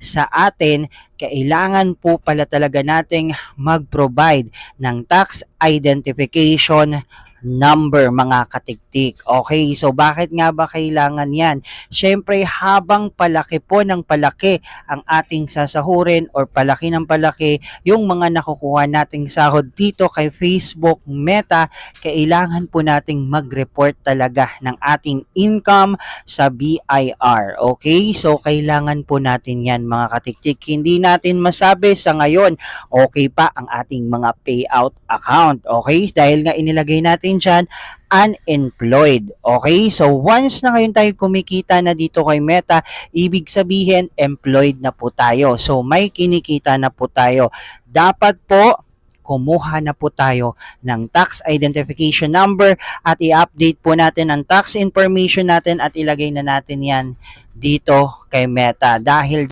sa atin, kailangan po pala talaga nating mag-provide ng tax identification number mga katiktik. Okay, so bakit nga ba kailangan yan? Siyempre, habang palaki po ng palaki ang ating sasahurin or palaki ng palaki yung mga nakukuha nating sahod dito kay Facebook Meta, kailangan po nating mag-report talaga ng ating income sa BIR. Okay, so kailangan po natin yan mga katiktik. Hindi natin masabi sa ngayon okay pa ang ating mga payout account. Okay, dahil nga inilagay natin dyan unemployed. Okay, so once na ngayon tayo kumikita na dito kay Meta, ibig sabihin employed na po tayo. So may kinikita na po tayo. Dapat po kumuha na po tayo ng tax identification number at i-update po natin ang tax information natin at ilagay na natin yan dito kay Meta dahil